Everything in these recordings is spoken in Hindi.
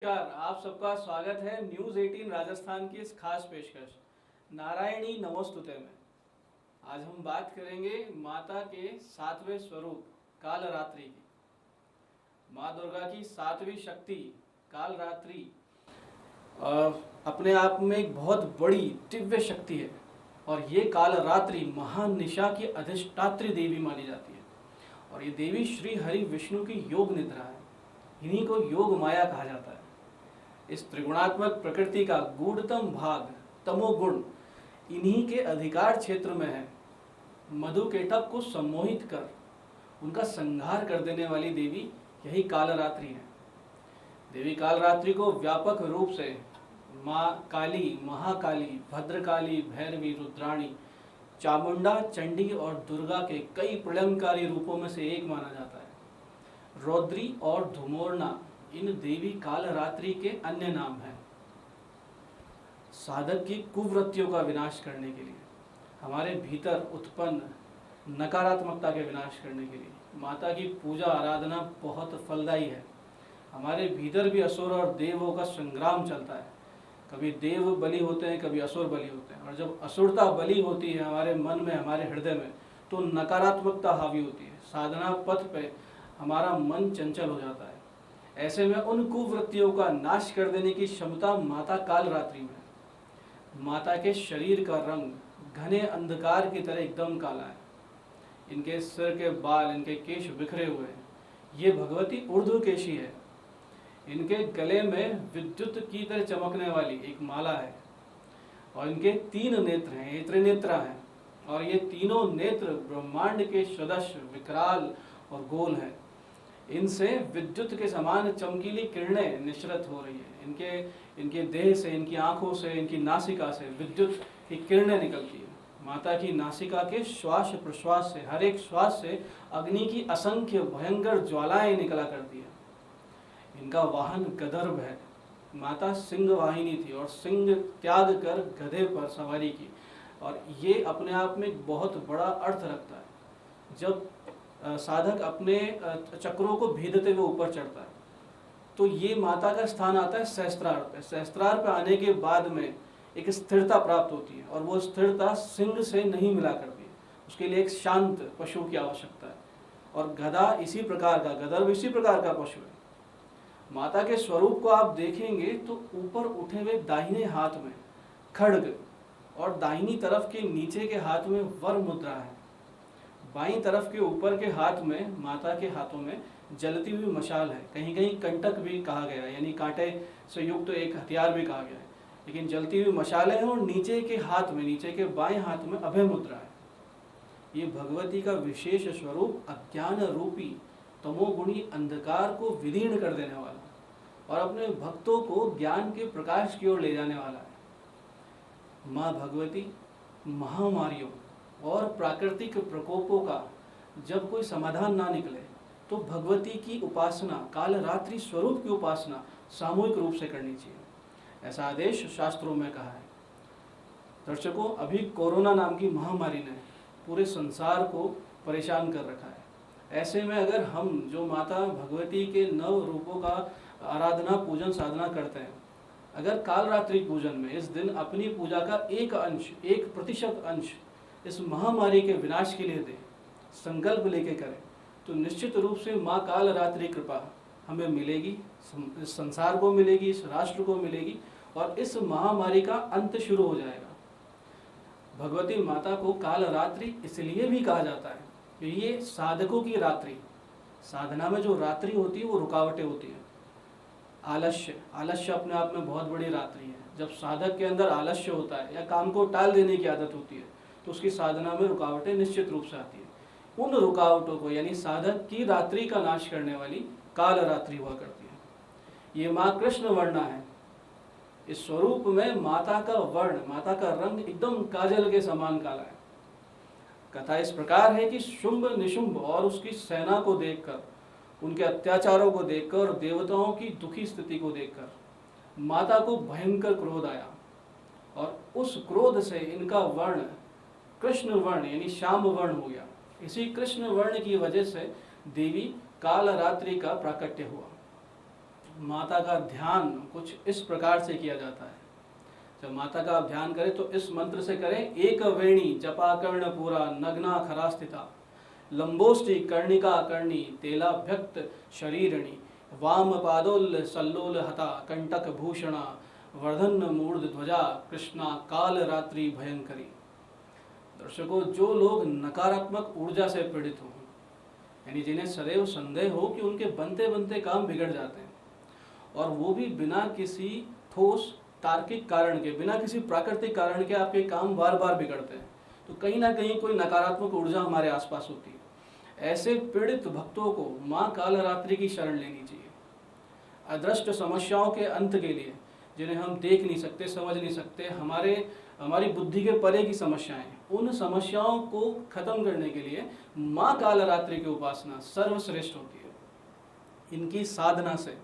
नमस्कार, आप सबका स्वागत है न्यूज़ 18 राजस्थान की इस खास पेशकश नारायणी नमोस्तुते में। आज हम बात करेंगे माता के सातवें स्वरूप कालरात्रि की। माँ दुर्गा की सातवीं शक्ति कालरात्रि अपने आप में एक बहुत बड़ी दिव्य शक्ति है और ये कालरात्रि महानिशा की अधिष्ठात्री देवी मानी जाती है। और ये देवी श्री हरि विष्णु की योग निद्रा है, इन्हीं को योग माया कहा जाता है। इस त्रिगुणात्मक प्रकृति का गूढ़तम भाग तमोगुण इन्हीं के अधिकार क्षेत्र में है। मधुकेटक को सम्मोहित कर उनका संहार कर देने वाली देवी यही कालरात्रि है। देवी कालरात्रि को व्यापक रूप से माँ काली, महाकाली, भद्रकाली, भैरवी, रुद्राणी, चामुंडा, चंडी और दुर्गा के कई प्रलयंकारी रूपों में से एक माना जाता है। रौद्री और धुमोरना इन देवी कालरात्रि के अन्य नाम हैं। साधक की कुवृत्तियों का विनाश करने के लिए, हमारे भीतर उत्पन्न नकारात्मकता के विनाश करने के लिए माता की पूजा आराधना बहुत फलदायी है। हमारे भीतर भी असुर और देवों का संग्राम चलता है। कभी देव बलि होते हैं, कभी असुर बलि होते हैं। और जब असुरता बलि होती है हमारे मन में, हमारे हृदय में, तो नकारात्मकता हावी होती है। साधना पथ पे हमारा मन चंचल हो जाता है। ऐसे में उन कुवृत्तियों का नाश कर देने की क्षमता माता कालरात्रि में। माता के शरीर का रंग घने अंधकार की तरह एकदम काला है। इनके सिर के बाल, इनके केश बिखरे हुए हैं। ये भगवती ऊर्ध्वकेशी है। इनके गले में विद्युत की तरह चमकने वाली एक माला है और इनके 3 नेत्र हैं, ये त्रिनेत्रा हैं। और ये तीनों नेत्र ब्रह्मांड के सदृश विकराल और गोल हैं। इनसे विद्युत के समान चमकीली किरणें निश्रित हो रही है। इनके देह से, इनकी आंखों से, इनकी नासिका से विद्युत की किरणें निकलती है। माता की नासिका के श्वास प्रश्वास से, हर एक श्वास से अग्नि की असंख्य भयंकर ज्वालाएं निकला करती है। इनका वाहन गदर्भ है। माता सिंह वाहिनी थी और सिंह त्याग कर गधे पर सवारी की। और ये अपने आप में एक बहुत बड़ा अर्थ रखता है। जब साधक अपने चक्रों को भेदते हुए ऊपर चढ़ता है तो ये माता का स्थान आता है सहस्त्रार पे। सहस्त्रार पे आने के बाद में एक स्थिरता प्राप्त होती है और वो स्थिरता सिंह से नहीं मिला करती है। उसके लिए एक शांत पशु की आवश्यकता है। और गधा इसी प्रकार का, गदर्भ इसी प्रकार का पशु है। माता के स्वरूप को आप देखेंगे तो ऊपर उठे हुए दाहिने हाथ में खड्ग और दाहिनी तरफ के नीचे के हाथ में वर मुद्रा है। बाईं तरफ के ऊपर के हाथ में, माता के हाथों में जलती हुई मशाल है। कहीं कहीं कंटक भी कहा गया है, यानी कांटे से युक्त तो एक हथियार भी कहा गया है। लेकिन जलती हुई मशालें हैं। और नीचे के हाथ में, नीचे के बाएं हाथ में अभय मुद्रा है। ये भगवती का विशेष स्वरूप अज्ञान रूपी तमोगुणी अंधकार को विदीर्ण कर देने वाला और अपने भक्तों को ज्ञान के प्रकाश की ओर ले जाने वाला है। माँ भगवती महामारियों और प्राकृतिक प्रकोपों का जब कोई समाधान ना निकले तो भगवती की उपासना, कालरात्रि स्वरूप की उपासना सामूहिक रूप से करनी चाहिए, ऐसा आदेश शास्त्रों में कहा है। दर्शकों, अभी कोरोना नाम की महामारी ने पूरे संसार को परेशान कर रखा है। ऐसे में अगर हम जो माता भगवती के 9 रूपों का आराधना, पूजन, साधना करते हैं, अगर कालरात्रि पूजन में इस दिन अपनी पूजा का 1% अंश इस महामारी के विनाश के लिए दें, संकल्प लेके करें, तो निश्चित रूप से माँ कालरात्रि कृपा हमें मिलेगी, इस संसार को मिलेगी, इस राष्ट्र को मिलेगी और इस महामारी का अंत शुरू हो जाएगा। भगवती माता को कालरात्रि इसलिए भी कहा जाता है कि ये साधकों की रात्रि, साधना में जो रात्रि होती है वो रुकावटें होती है। आलस्य अपने आप में बहुत बड़ी रात्रि है। जब साधक के अंदर आलस्य होता है या काम को टाल देने की आदत होती है तो उसकी साधना में रुकावटें निश्चित रूप से आती है। उन रुकावटों को, यानी साधक की रात्रि का नाश करने वाली कालरात्रि हुआ करती है। ये माँ कृष्ण वर्णा है। इस स्वरूप में माता का वर्ण, माता का रंग एकदम काजल के समान काला है। कथा इस प्रकार है कि शुंभ निशुंभ और उसकी सेना को देखकर, उनके अत्याचारों को देखकर और देवताओं की दुखी स्थिति को देखकर माता को भयंकर क्रोध आया और उस क्रोध से इनका वर्ण कृष्ण वर्ण यानी श्याम वर्ण हो गया। इसी कृष्ण वर्ण की वजह से देवी कालरात्रि का प्राकट्य हुआ। माता का ध्यान कुछ इस प्रकार से किया जाता है। जब माता का आप ध्यान करें तो इस मंत्र से करें, एक वेणी जपा कर्ण पूरा नग्ना खरा स्थिता, लंबोष्टि कर्णिका कर्णी तेलाभ्यक्त शरीरणी, वाम पादोल सल्लोल हता कंटक भूषणा, वर्धन मूर्ध ध्वजा कृष्णा काल रात्रि भयंकरी। दर्शकों, जो लोग नकारात्मक ऊर्जा से पीड़ित हों, यानी जिन्हें सदैव संदेह हो कि उनके बनते बनते काम बिगड़ जाते हैं, और वो भी बिना किसी ठोस तार्किक कारण के, बिना किसी प्राकृतिक कारण के आपके काम बार बार बिगड़ते हैं, तो कहीं ना कहीं कोई नकारात्मक ऊर्जा हमारे आसपास होती है। ऐसे पीड़ित भक्तों को माँ कालरात्रि की शरण लेनी चाहिए। अदृष्ट समस्याओं के अंत के लिए, जिन्हें हम देख नहीं सकते, समझ नहीं सकते, हमारी बुद्धि के परे की समस्याएं, उन समस्याओं को खत्म करने के लिए माँ कालरात्रि की उपासना सर्वश्रेष्ठ होती है। इनकी साधना से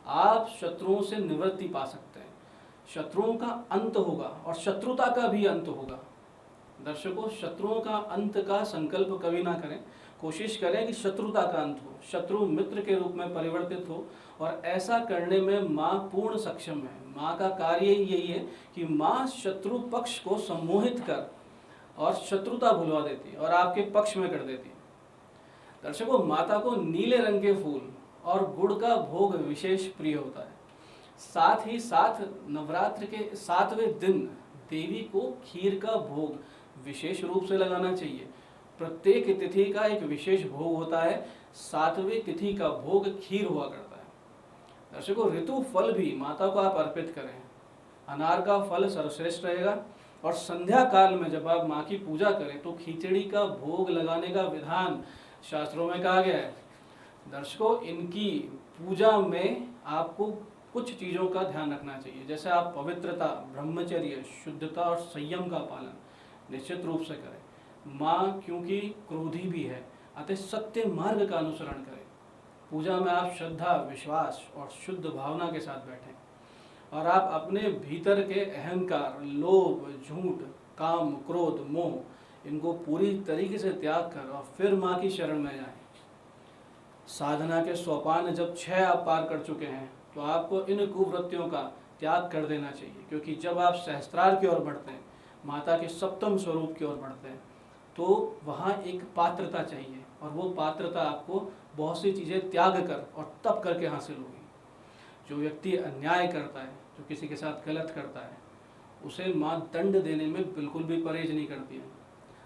आप शत्रुओं से निवृत्ति पा सकते हैं, शत्रुओं का अंत होगा और शत्रुता का भी अंत होगा। दर्शकों, शत्रुओं का अंत का संकल्प कभी ना करें, कोशिश करें कि शत्रुता का अंत हो, शत्रु मित्र के रूप में परिवर्तित हो, और ऐसा करने में माँ पूर्ण सक्षम है। माँ का कार्य यही है कि माँ शत्रु पक्ष को सम्मोहित कर और शत्रुता भुलवा देती है और आपके पक्ष में कर देती है। दर्शकों, माता को नीले रंग के फूल और गुड़ का भोग विशेष प्रिय होता है। साथ ही साथ नवरात्र के 7वें दिन देवी को खीर का भोग विशेष रूप से लगाना चाहिए। प्रत्येक तिथि का एक विशेष भोग होता है, 7वें तिथि का भोग खीर हुआ करता है। दर्शकों, ऋतु फल भी माता को आप अर्पित करें। अनार का फल सर्वश्रेष्ठ रहेगा, और संध्या काल में जब आप माँ की पूजा करें तो खिचड़ी का भोग लगाने का विधान शास्त्रों में कहा गया है। दर्शकों, इनकी पूजा में आपको कुछ चीज़ों का ध्यान रखना चाहिए, जैसे आप पवित्रता, ब्रह्मचर्य, शुद्धता और संयम का पालन निश्चित रूप से करें। माँ क्योंकि क्रोधी भी है, अतः सत्य मार्ग का अनुसरण करें। पूजा में आप श्रद्धा, विश्वास और शुद्ध भावना के साथ बैठें, और आप अपने भीतर के अहंकार, लोभ, झूठ, काम, क्रोध, मोह, इनको पूरी तरीके से त्याग कर और फिर माँ की शरण में जाएं। साधना के सोपान जब 6 आप पार कर चुके हैं तो आपको इन कुवृत्तियों का त्याग कर देना चाहिए, क्योंकि जब आप सहस्त्रार की ओर बढ़ते हैं, माता के सप्तम स्वरूप की ओर बढ़ते हैं, तो वहाँ एक पात्रता चाहिए, और वो पात्रता आपको बहुत सी चीज़ें त्याग कर और तप करके हासिल होगी। जो व्यक्ति अन्याय करता है, जो किसी के साथ गलत करता है, उसे माँ दंड देने में बिल्कुल भी परहेज नहीं करती है।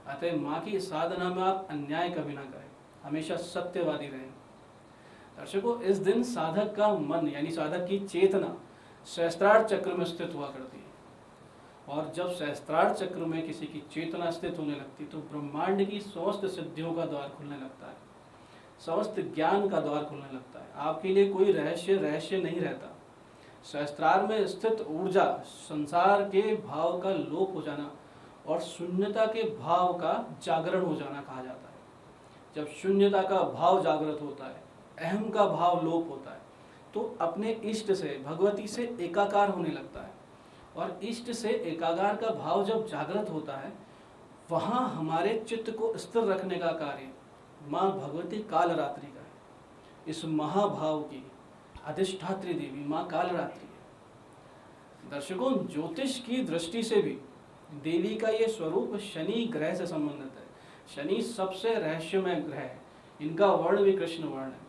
अतः माँ की साधना में आप अन्याय कभी ना करें, हमेशा सत्यवादी रहें। दर्शकों, इस दिन साधक का मन, यानी साधक की चेतना सहस्त्रार चक्र में स्थित हुआ करती है, और जब सहस्त्रार चक्र में किसी की चेतना स्थित होने लगती तो ब्रह्मांड की समस्त सिद्धियों का द्वार खुलने लगता है, समस्त ज्ञान का द्वार खुलने लगता है। आपके लिए कोई रहस्य नहीं रहता। सहस्त्रार में स्थित ऊर्जा संसार के भाव का लोप हो जाना और शून्यता के भाव का जागरण हो जाना कहा जाता है। जब शून्यता का भाव जागृत होता है, अहम का भाव लोप होता है, तो अपने इष्ट से, भगवती से एकाकार होने लगता है, और इष्ट से एकाकार का भाव जब जागृत होता है, वहाँ हमारे चित्त को स्थिर रखने का कार्य माँ भगवती कालरात्रि का है। इस महाभाव की अधिष्ठात्री देवी माँ कालरात्रि है। दर्शकों, ज्योतिष की दृष्टि से भी देवी का ये स्वरूप शनि ग्रह से संबंधित है। शनि सबसे रहस्यमय ग्रह है, इनका वर्ण भी कृष्ण वर्ण है,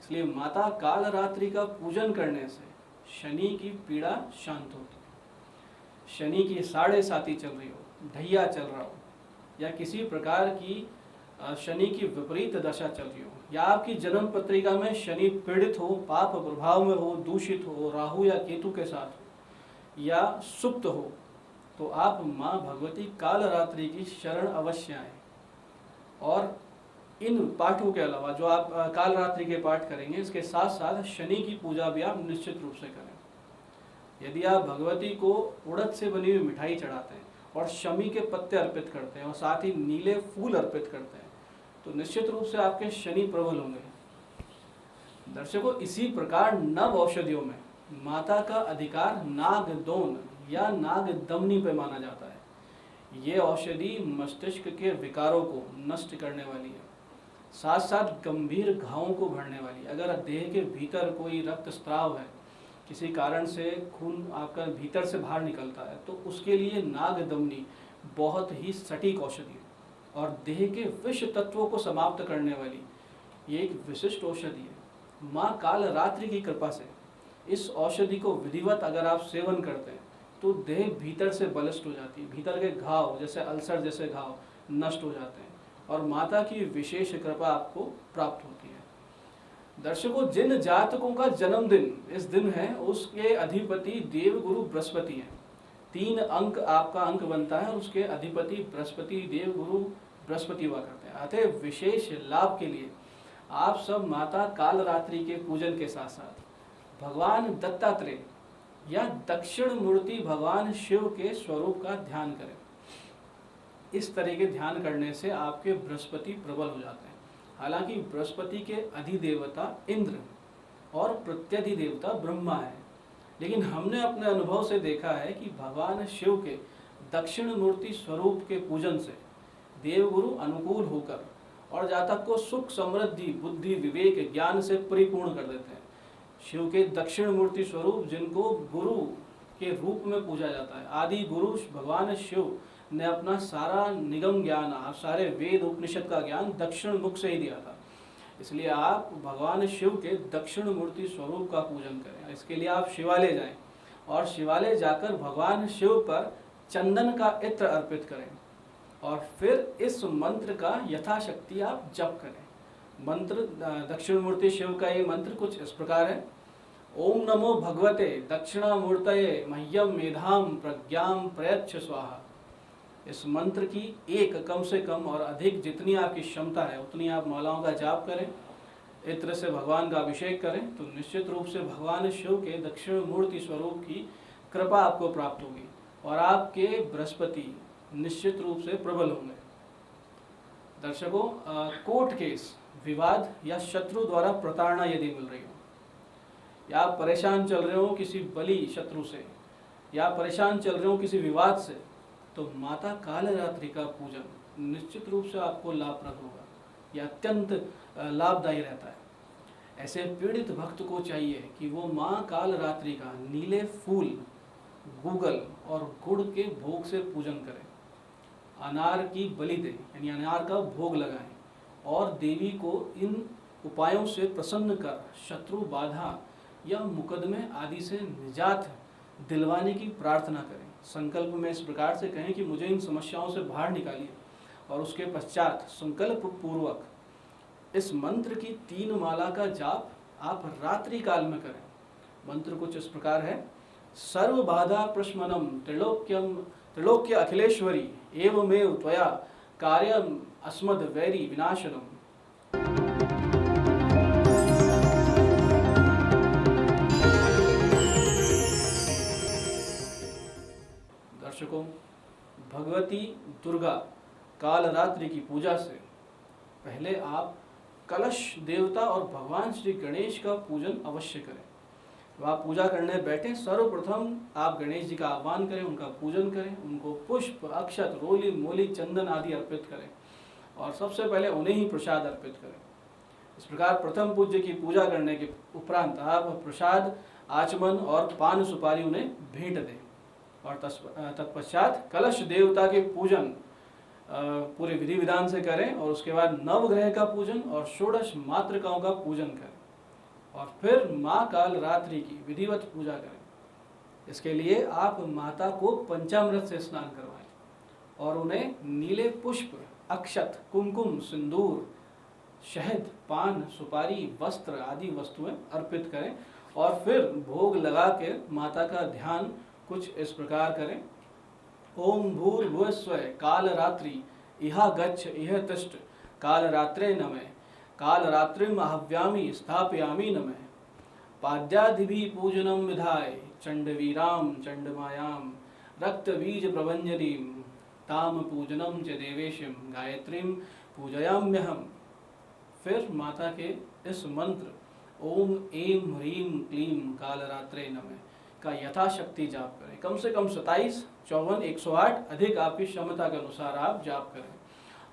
इसलिए माता कालरात्रि का पूजन करने से शनि की पीड़ा शांत होती है। शनि की 7.5 चल रही हो, ढैया चल रहा हो, या किसी प्रकार की शनि की विपरीत दशा चल रही हो, या आपकी जन्म पत्रिका में शनि पीड़ित हो, पाप प्रभाव में हो, दूषित हो, राहु या केतु के साथ हो, या सुप्त हो, तो आप माँ भगवती कालरात्रि की शरण अवश्य आएं। और इन पाठों के अलावा जो आप कालरात्रि के पाठ करेंगे, इसके साथ साथ शनि की पूजा भी आप निश्चित रूप से करें। यदि आप भगवती को उड़द से बनी हुई मिठाई चढ़ाते हैं और शमी के पत्ते अर्पित करते हैं और साथ ही नीले फूल अर्पित करते हैं, तो निश्चित रूप से आपके शनि प्रबल होंगे। दर्शकों, इसी प्रकार नव औषधियों में माता का अधिकार नागदोन या नागदमनी पे माना जाता है। ये औषधि मस्तिष्क के विकारों को नष्ट करने वाली है, साथ साथ गंभीर घावों को भरने वाली। अगर देह के भीतर कोई रक्तस्राव है किसी कारण से खून आपका भीतर से बाहर निकलता है, तो उसके लिए नागदमनी बहुत ही सटीक औषधि है और देह के विष तत्वों को समाप्त करने वाली ये एक विशिष्ट औषधि है। माँ काल रात्रि की कृपा से इस औषधि को विधिवत अगर आप सेवन करते हैं तो देह भीतर से बलिष्ठ हो जाती है, भीतर के घाव जैसे अल्सर जैसे घाव नष्ट हो जाते हैं और माता की विशेष कृपा आपको प्राप्त होती है। दर्शकों, जिन जातकों का जन्मदिन इस दिन है उसके अधिपति देवगुरु बृहस्पति हैं। 3 अंक आपका अंक बनता है और उसके अधिपति बृहस्पति देवगुरु बृहस्पति हुआ करते हैं। अतः विशेष लाभ के लिए आप सब माता कालरात्रि के पूजन के साथ साथ भगवान दत्तात्रेय या दक्षिण मूर्ति भगवान शिव के स्वरूप का ध्यान करें। इस तरह के ध्यान करने से आपके बृहस्पति प्रबल हो जाते हैं। हालांकि बृहस्पति के अधिदेवता इंद्र और प्रत्यधिदेवता ब्रह्मा है, लेकिन हमने अपने अनुभव से देखा है कि भगवान शिव के दक्षिण मूर्ति स्वरूप के पूजन से देवगुरु अनुकूल होकर और जातक को सुख समृद्धि बुद्धि विवेक ज्ञान से परिपूर्ण कर देते हैं। शिव के दक्षिण मूर्ति स्वरूप जिनको गुरु के रूप में पूजा जाता है, आदि गुरु भगवान शिव ने अपना सारा निगम ज्ञान, सारे वेद उपनिषद का ज्ञान दक्षिण मुख से ही दिया था। इसलिए आप भगवान शिव के दक्षिण मूर्ति स्वरूप का पूजन करें। इसके लिए आप शिवालय जाएं और शिवालय जाकर भगवान शिव पर चंदन का इत्र अर्पित करें और फिर इस मंत्र का यथाशक्ति आप जप करें। मंत्र दक्षिण मूर्ति शिव का ये मंत्र कुछ इस प्रकार है। ओम नमो भगवते दक्षिणामूर्तये मह्यम मेधाम प्रज्ञाम प्रयच्छ स्वाहा। इस मंत्र की एक कम से कम और अधिक जितनी आपकी क्षमता है उतनी आप मालाओं का जाप करें, इत्र से भगवान का अभिषेक करें, तो निश्चित रूप से भगवान शिव के दक्षिण मूर्ति स्वरूप की कृपा आपको प्राप्त होगी और आपके बृहस्पति निश्चित रूप से प्रबल होंगे। दर्शकों, कोर्ट केस, विवाद या शत्रु द्वारा प्रताड़ना यदि मिल रही हो या आप परेशान चल रहे हो किसी बली शत्रु से या परेशान चल रहे हो किसी विवाद से, तो माता कालरात्रि का पूजन निश्चित रूप से आपको लाभप्रद होगा, यह अत्यंत लाभदायी रहता है। ऐसे पीड़ित भक्त को चाहिए कि वो माँ कालरात्रि का नीले फूल, गूगल और गुड़ के भोग से पूजन करें, अनार की बलि दें यानी अनार का भोग लगाएं और देवी को इन उपायों से प्रसन्न कर शत्रु बाधा या मुकदमे आदि से निजात दिलवाने की प्रार्थना करें। संकल्प में इस प्रकार से कहें कि मुझे इन समस्याओं से बाहर निकालिए और उसके पश्चात संकल्प पूर्वक इस मंत्र की 3 माला का जाप आप रात्रि काल में करें। मंत्र कुछ इस प्रकार है। सर्व बाधा प्रशमनम त्रिलोक्य अखिलेश्वरी एवमेव त्वया कार्यम अस्मद वैरी विनाशनम। दर्शकों, भगवती दुर्गा कालरात्रि की पूजा से पहले आप कलश देवता और भगवान श्री गणेश का पूजन अवश्य करें। तो आप पूजा करने बैठे सर्वप्रथम आप गणेश जी का आह्वान करें, उनका पूजन करें, उनको पुष्प अक्षत रोली मोली चंदन आदि अर्पित करें और सबसे पहले उन्हें ही प्रसाद अर्पित करें। इस प्रकार प्रथम पूज्य की पूजा करने के उपरांत आप प्रसाद आचमन और पान सुपारी उन्हें भेंट दें और तत्पश्चात कलश देवता के पूजन पूरे विधि विधान से करें और उसके बाद नवग्रह का पूजन और षोडश मातृकाओं का पूजन करें और फिर माँ कालरात्रि की विधिवत पूजा करें। इसके लिए आप माता को पंचामृत से स्नान करवाएं और उन्हें नीले पुष्प अक्षत कुमकुम सिंदूर शहद पान सुपारी वस्त्र आदि वस्तुएं अर्पित करें और फिर भोग लगा के माता का ध्यान कुछ इस प्रकार करें। ओम भूर्भुवस्सुः कालरात्रि इहा गच्छ इह तिष्ठ कालरात्रे नमः कालरात्रिम् आह्वयामि स्थापयामि नमः पाद्यादिभिः पूजनं विधाय चंडवीरां चंडमायां रक्तबीज प्रभंजनीं ताम पूजनं च देवेशं गायत्रीं पूजयाम्यहम्। फिर माता के इस मंत्र ओम ऐं ह्रीं क्लीं कालरात्रे नमः का यथाशक्ति जाप करें। कम से कम 27, 54, 108 अधिक आपकी क्षमता के अनुसार आप जाप करें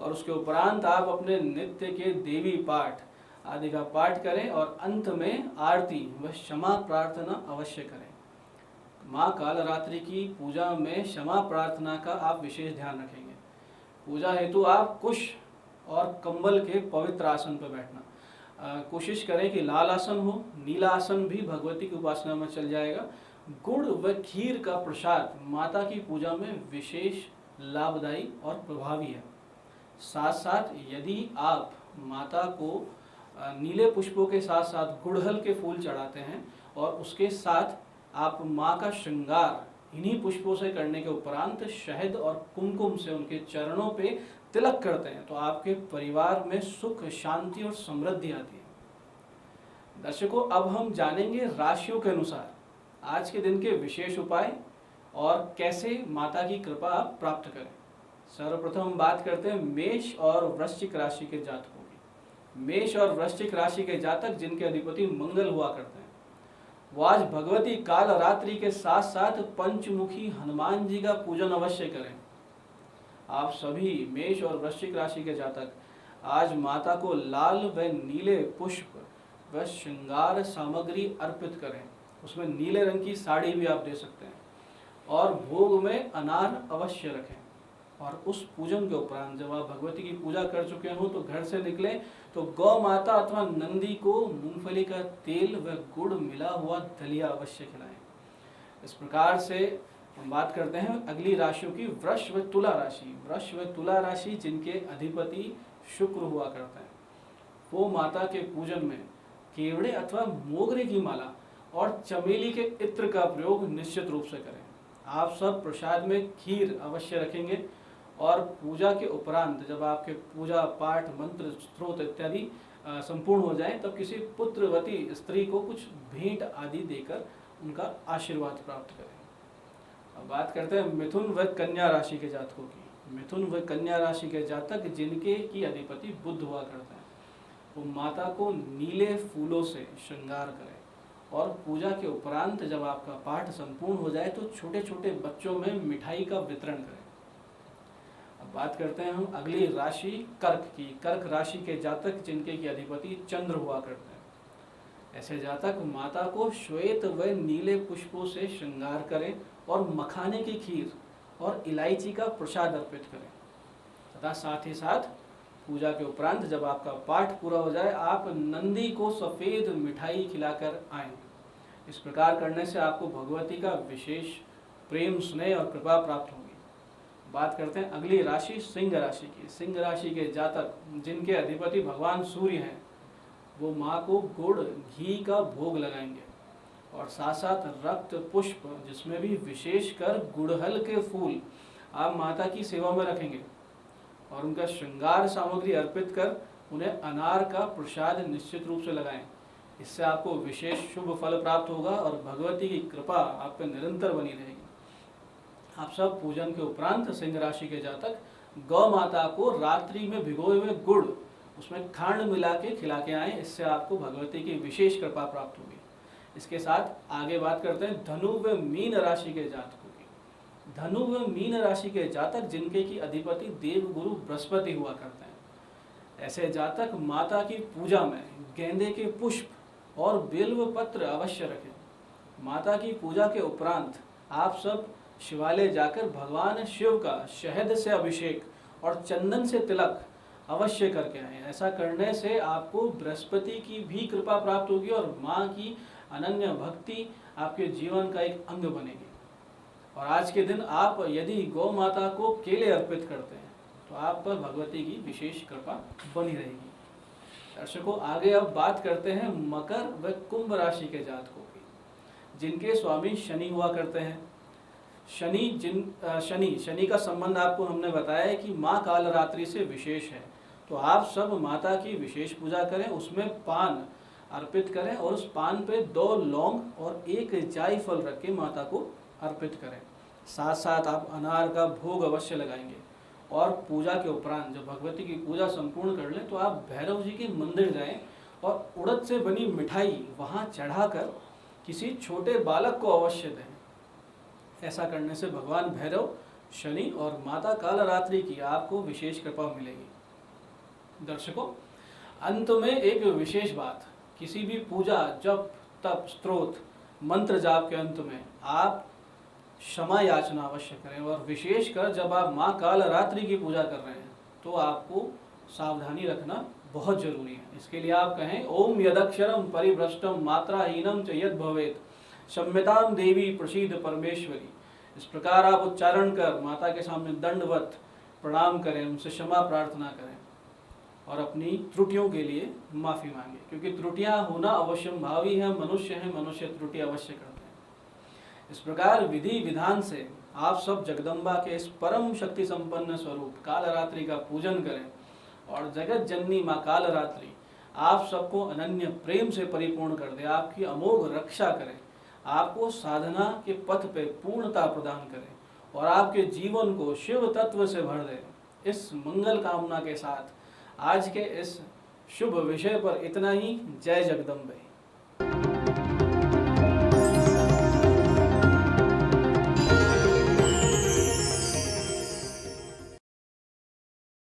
और उसके उपरांत आप अपने नित्य के देवी पाठ आदि का पाठ करें और अंत में आरती व क्षमा प्रार्थना अवश्य करें। माँ कालरात्रि की पूजा में क्षमा प्रार्थना का आप विशेष ध्यान रखेंगे। पूजा हेतु आप कुश और कंबल के पवित्र आसन पर बैठना। कोशिश करें कि लाल आसन हो, नीला आसन भी भगवती की उपासना में चल जाएगा। गुड़ व खीर का प्रसाद माता की पूजा में विशेष लाभदायी और प्रभावी है। साथ साथ यदि आप माता को नीले पुष्पों के साथ साथ गुड़हल के फूल चढ़ाते हैं और उसके साथ आप माँ का श्रृंगार इन्हीं पुष्पों से करने के उपरांत शहद और कुमकुम से उनके चरणों पे तिलक करते हैं तो आपके परिवार में सुख, शांति और समृद्धि आती है। दर्शकों, अब हम जानेंगे राशियों के अनुसार आज के दिन के विशेष उपाय और कैसे माता की कृपा आप प्राप्त करें। सर्वप्रथम हम बात करते हैं मेष और वृश्चिक राशि के जातकों की। मेष और वृश्चिक राशि के जातक जिनके अधिपति मंगल हुआ करते हैं, वो आज भगवती कालरात्रि के साथ साथ पंचमुखी हनुमान जी का पूजन अवश्य करें। आप सभी मेष और वृश्चिक राशि के जातक आज माता को लाल व नीले पुष्प व श्रृंगार सामग्री अर्पित करें। उसमें नीले रंग की साड़ी भी आप दे सकते हैं और भोग में अनार अवश्य रखें। और उस पूजन के उपरांत जब आप भगवती की पूजा कर चुके हों तो घर से निकलें तो गौ माता अथवा नंदी को मूंगफली का तेल व गुड़ मिला हुआ दलिया अवश्य खिलाएं। इस प्रकार से हम बात करते हैं अगली राशियों की, वृष व तुला राशि। वृष व तुला राशि जिनके अधिपति शुक्र हुआ करते हैं, वो माता के पूजन में केवड़े अथवा मोगरे की माला और चमेली के इत्र का प्रयोग निश्चित रूप से करें। आप सब प्रसाद में खीर अवश्य रखेंगे और पूजा के उपरांत जब आपके पूजा पाठ मंत्र स्त्रोत इत्यादि संपूर्ण हो जाए तब किसी पुत्रवती स्त्री को कुछ भेंट आदि देकर उनका आशीर्वाद प्राप्त करें। अब बात करते हैं मिथुन व कन्या राशि के जातकों की। मिथुन व कन्या राशि के जातक जिनके की अधिपति बुध हुआ करते हैं, वो माता को नीले फूलों से श्रृंगार करें और पूजा के उपरांत जब आपका पाठ संपूर्ण हो जाए तो छोटे छोटे बच्चों में मिठाई का वितरण करें। अब बात करते हैं हम अगली राशि कर्क की। कर्क राशि के जातक जिनके की अधिपति चंद्र हुआ करते हैं, ऐसे जातक माता को श्वेत व नीले पुष्पों से श्रृंगार करें और मखाने की खीर और इलायची का प्रसाद अर्पित करें तथा साथ ही साथ पूजा के उपरांत जब आपका पाठ पूरा हो जाए आप नंदी को सफ़ेद मिठाई खिलाकर आएं। इस प्रकार करने से आपको भगवती का विशेष प्रेम, स्नेह और कृपा प्राप्त होगी। बात करते हैं अगली राशि सिंह राशि की। सिंह राशि के जातक जिनके अधिपति भगवान सूर्य हैं, वो माँ को गुड़ घी का भोग लगाएंगे और साथ साथ रक्त पुष्प जिसमें भी विशेषकर गुड़हल के फूल आप माता की सेवा में रखेंगे और उनका श्रृंगार सामग्री अर्पित कर उन्हें अनार का प्रसाद निश्चित रूप से लगाएं। इससे आपको विशेष शुभ फल प्राप्त होगा और भगवती की कृपा आप पर निरंतर बनी रहेगी। आप सब पूजन के उपरांत सिंह राशि के जातक गौ माता को रात्रि में भिगोए हुए गुड़ उसमें खांड मिला के खिला के आएँ। इससे आपको भगवती की विशेष कृपा प्राप्त होगी। इसके साथ आगे बात करते हैं धनु व मीन राशि के जातकों की। धनु व मीन राशि के जातक जिनके की अधिपति देवगुरु बृहस्पति हुआ करते हैं, ऐसे जातक माता की पूजा में गेंदे के पुष्प और बिल्व पत्र अवश्य रखें। माता की पूजा के उपरांत आप सब शिवालय जाकर भगवान शिव का शहद से अभिषेक और चंदन से तिलक अवश्य करके आए। ऐसा करने से आपको बृहस्पति की भी कृपा प्राप्त होगी और माँ की अनन्य भक्ति आपके जीवन का एक अंग बनेगी। और आज के दिन आप यदि गौ माता को केले अर्पित करते हैं तो आप पर भगवती की विशेष कृपा बनी रहेगी। दर्शकों, आगे अब बात करते हैं मकर व कुंभ राशि के जातकों की, जिनके स्वामी शनि हुआ करते हैं। शनि का संबंध आपको हमने बताया है कि माँ कालरात्रि से विशेष है, तो आप सब माता की विशेष पूजा करें, उसमें पान अर्पित करें और उस पान पे 2 लौंग और 1 जायफल रख के माता को अर्पित करें। साथ साथ आप अनार का भोग अवश्य लगाएंगे और पूजा के उपरांत जब भगवती की पूजा संपूर्ण कर लें तो आप भैरव जी के मंदिर जाएं और उड़द से बनी मिठाई वहाँ चढ़ाकर किसी छोटे बालक को अवश्य दें। ऐसा करने से भगवान भैरव, शनि और माता कालरात्रि की आपको विशेष कृपा मिलेगी। दर्शकों, अंत में एक विशेष बात, किसी भी पूजा, जप, तप, स्तोत्र, मंत्र जाप के अंत में आप क्षमा याचना अवश्य करें। और विशेषकर जब आप माँ कालरात्रि की पूजा कर रहे हैं तो आपको सावधानी रखना बहुत जरूरी है। इसके लिए आप कहें ओम यदक्षरम परिभ्रष्टम मात्राहीनम च यद भवेत क्षम्यताम देवी प्रसीद परमेश्वरी। इस प्रकार आप उच्चारण कर माता के सामने दंडवत प्रणाम करें, उनसे क्षमा प्रार्थना करें और अपनी त्रुटियों के लिए माफ़ी मांगे, क्योंकि त्रुटियां होना अवश्यंभावी है, मनुष्य है, मनुष्य त्रुटि अवश्य करते हैं। इस प्रकार विधि विधान से आप सब जगदम्बा के इस परम शक्ति संपन्न स्वरूप कालरात्रि का पूजन करें और जगत जननी माँ कालरात्रि आप सबको अनन्य प्रेम से परिपूर्ण कर दे, आपकी अमोघ रक्षा करें, आपको साधना के पथ पे पूर्णता प्रदान करें और आपके जीवन को शिव तत्व से भर दे। इस मंगल कामना के साथ आज के इस शुभ विषय पर इतना ही। जय जगदम्बे।